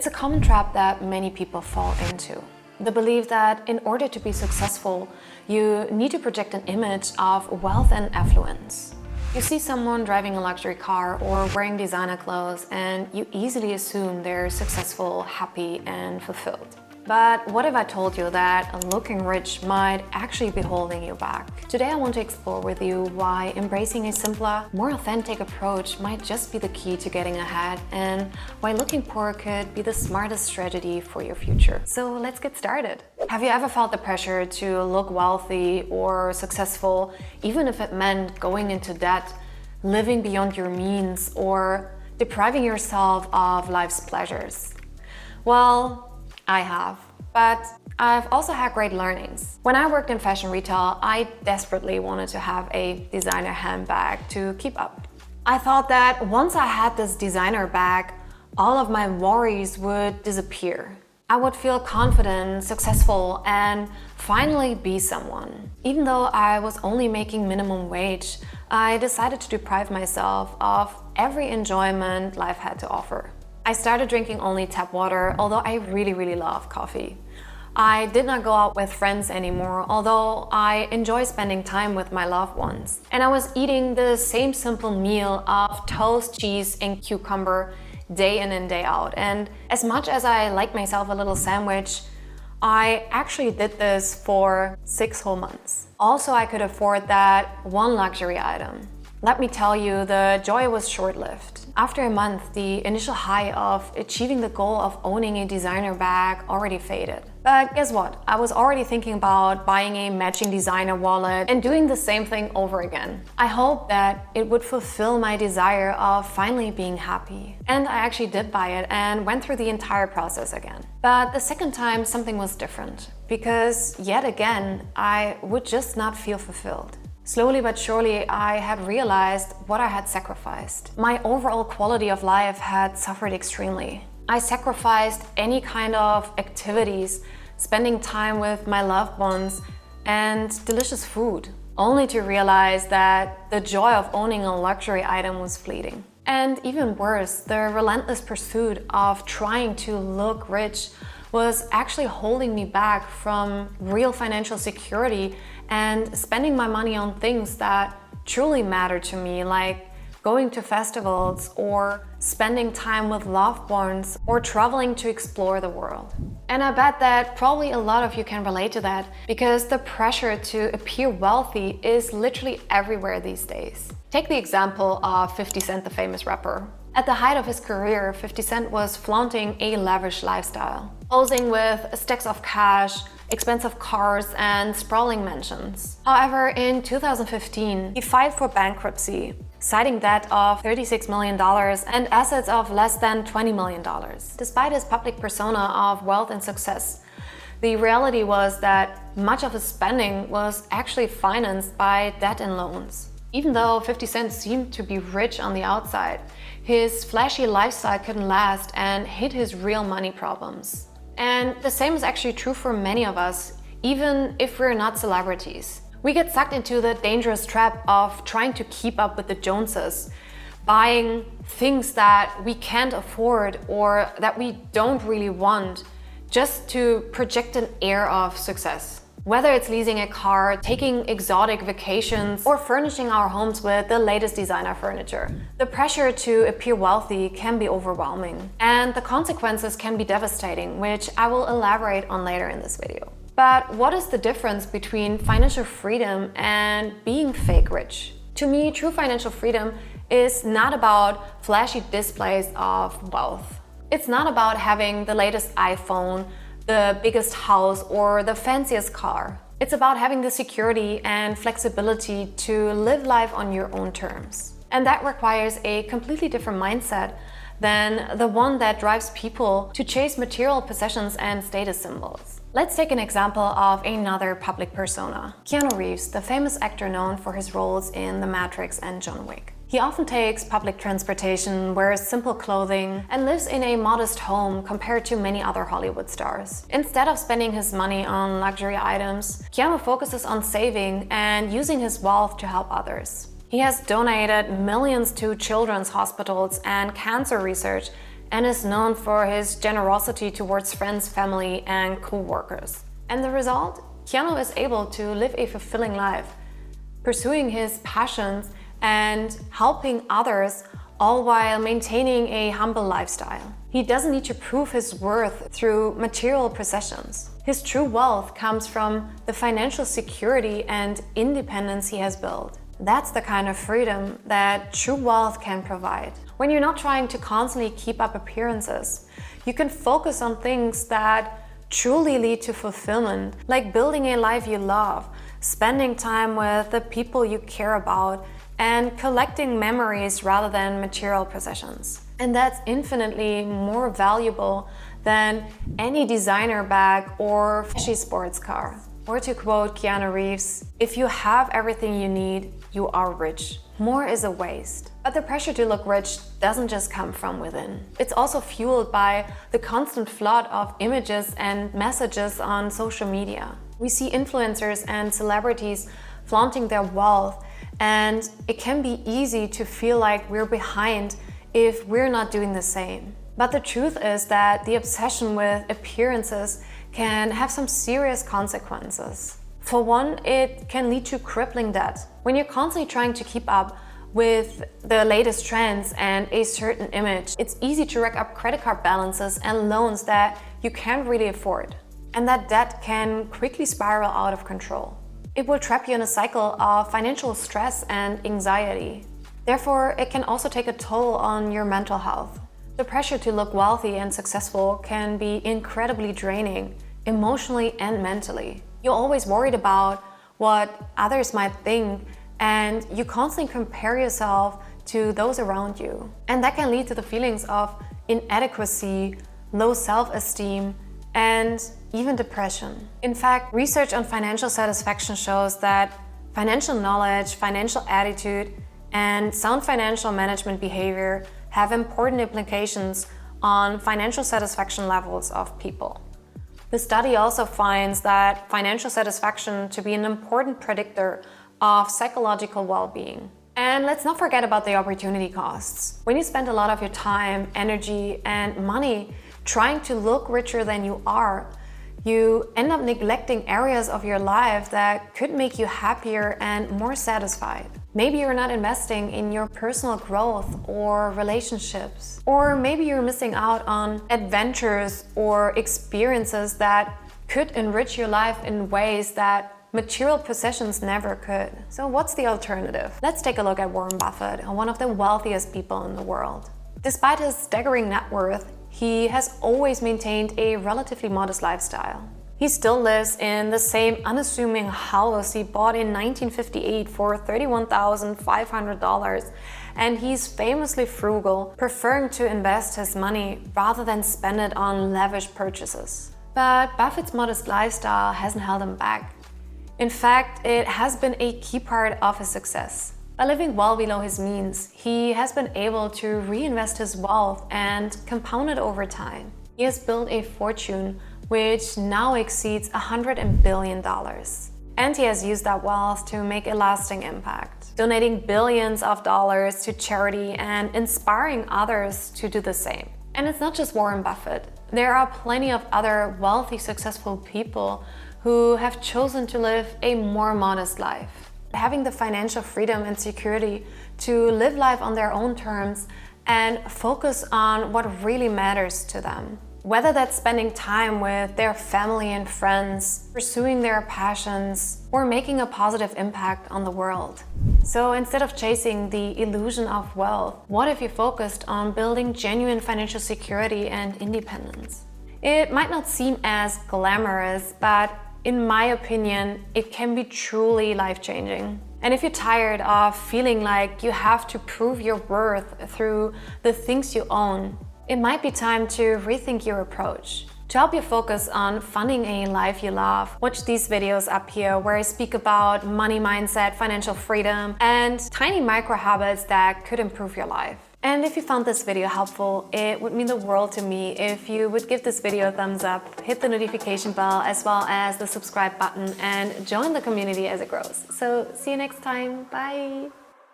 It's a common trap that many people fall into. The belief that in order to be successful, you need to project an image of wealth and affluence. You see someone driving a luxury car or wearing designer clothes, and you easily assume they're successful, happy, and fulfilled. But what if I told you that looking rich might actually be holding you back? Today I want to explore with you why embracing a simpler, more authentic approach might just be the key to getting ahead, and why looking poor could be the smartest strategy for your future. So let's get started. Have you ever felt the pressure to look wealthy or successful, even if it meant going into debt, living beyond your means, or depriving yourself of life's pleasures? Well, I have, but I've also had great learnings. When I worked in fashion retail, I desperately wanted to have a designer handbag to keep up. I thought that once I had this designer bag, all of my worries would disappear. I would feel confident, successful, and finally be someone. Even though I was only making minimum wage, I decided to deprive myself of every enjoyment life had to offer. I started drinking only tap water, although I really love coffee. I did not go out with friends anymore, although I enjoy spending time with my loved ones. And I was eating the same simple meal of toast, cheese, and cucumber day in and day out. And as much as I like myself a little sandwich, I actually did this for 6 whole months. Also, I could afford that one luxury item. Let me tell you, the joy was short-lived. After a month, the initial high of achieving the goal of owning a designer bag already faded. But guess what? I was already thinking about buying a matching designer wallet and doing the same thing over again. I hoped that it would fulfill my desire of finally being happy. And I actually did buy it and went through the entire process again. But the second time, something was different, because yet again, I would just not feel fulfilled. Slowly but surely, I had realized what I had sacrificed. My overall quality of life had suffered extremely. I sacrificed any kind of activities, spending time with my loved ones, and delicious food, only to realize that the joy of owning a luxury item was fleeting. And even worse, the relentless pursuit of trying to look rich was actually holding me back from real financial security and spending my money on things that truly matter to me, like going to festivals or spending time with loved ones or traveling to explore the world. And I bet that probably a lot of you can relate to that, because the pressure to appear wealthy is literally everywhere these days. Take the example of 50 Cent, the famous rapper. At the height of his career, 50 Cent was flaunting a lavish lifestyle, posing with stacks of cash, expensive cars, and sprawling mansions. However, in 2015, he filed for bankruptcy, citing debt of $36 million and assets of less than $20 million. Despite his public persona of wealth and success, the reality was that much of his spending was actually financed by debt and loans. Even though 50 Cent seemed to be rich on the outside, his flashy lifestyle couldn't last and hid his real money problems. And the same is actually true for many of us, even if we're not celebrities. We get sucked into the dangerous trap of trying to keep up with the Joneses, buying things that we can't afford or that we don't really want, just to project an air of success. Whether it's leasing a car, taking exotic vacations, or furnishing our homes with the latest designer furniture, the pressure to appear wealthy can be overwhelming, and the consequences can be devastating, which I will elaborate on later in this video. But what is the difference between financial freedom and being fake rich? To me, true financial freedom is not about flashy displays of wealth. It's not about having the latest iPhone, the biggest house, or the fanciest car. It's about having the security and flexibility to live life on your own terms. And that requires a completely different mindset than the one that drives people to chase material possessions and status symbols. Let's take an example of another public persona. Keanu Reeves, the famous actor known for his roles in The Matrix and John Wick. He often takes public transportation, wears simple clothing, and lives in a modest home compared to many other Hollywood stars. Instead of spending his money on luxury items, Keanu focuses on saving and using his wealth to help others. He has donated millions to children's hospitals and cancer research, and is known for his generosity towards friends, family, and co-workers. And the result? Keanu is able to live a fulfilling life, pursuing his passions and helping others, all while maintaining a humble lifestyle. He doesn't need to prove his worth through material possessions. His true wealth comes from the financial security and independence he has built. That's the kind of freedom that true wealth can provide. When you're not trying to constantly keep up appearances, you can focus on things that truly lead to fulfillment, like building a life you love, spending time with the people you care about, and collecting memories rather than material possessions. And that's infinitely more valuable than any designer bag or flashy sports car. Or to quote Keanu Reeves, if you have everything you need, you are rich. More is a waste. But the pressure to look rich doesn't just come from within. It's also fueled by the constant flood of images and messages on social media. We see influencers and celebrities flaunting their wealth, and it can be easy to feel like we're behind if we're not doing the same. But the truth is that the obsession with appearances can have some serious consequences. For one, it can lead to crippling debt. When you're constantly trying to keep up with the latest trends and a certain image, it's easy to rack up credit card balances and loans that you can't really afford. And that debt can quickly spiral out of control. It will trap you in a cycle of financial stress and anxiety. Therefore, it can also take a toll on your mental health. The pressure to look wealthy and successful can be incredibly draining, emotionally and mentally. You're always worried about what others might think, and you constantly compare yourself to those around you. And that can lead to the feelings of inadequacy, low self-esteem, and even depression. In fact, research on financial satisfaction shows that financial knowledge, financial attitude, and sound financial management behavior have important implications on financial satisfaction levels of people. The study also finds that financial satisfaction to be an important predictor of psychological well-being. And let's not forget about the opportunity costs. When you spend a lot of your time, energy, and money trying to look richer than you are, you end up neglecting areas of your life that could make you happier and more satisfied. Maybe you're not investing in your personal growth or relationships. Or maybe you're missing out on adventures or experiences that could enrich your life in ways that material possessions never could. So what's the alternative? Let's take a look at Warren Buffett, one of the wealthiest people in the world. Despite his staggering net worth, he has always maintained a relatively modest lifestyle. He still lives in the same unassuming house he bought in 1958 for $31,500, and he's famously frugal, preferring to invest his money rather than spend it on lavish purchases. But Buffett's modest lifestyle hasn't held him back. In fact, it has been a key part of his success. By living well below his means, he has been able to reinvest his wealth and compound it over time. He has built a fortune which now exceeds $100 billion. And he has used that wealth to make a lasting impact, donating billions of dollars to charity and inspiring others to do the same. And it's not just Warren Buffett. There are plenty of other wealthy, successful people who have chosen to live a more modest life. Having the financial freedom and security to live life on their own terms and focus on what really matters to them. Whether that's spending time with their family and friends, pursuing their passions, or making a positive impact on the world. So instead of chasing the illusion of wealth, what if you focused on building genuine financial security and independence? It might not seem as glamorous, but in my opinion, it can be truly life-changing. And if you're tired of feeling like you have to prove your worth through the things you own, it might be time to rethink your approach. To help you focus on funding a life you love, watch these videos up here where I speak about money mindset, financial freedom, and tiny micro habits that could improve your life. And if you found this video helpful, it would mean the world to me if you would give this video a thumbs up, hit the notification bell as well as the subscribe button, and join the community as it grows. So see you next time. Bye!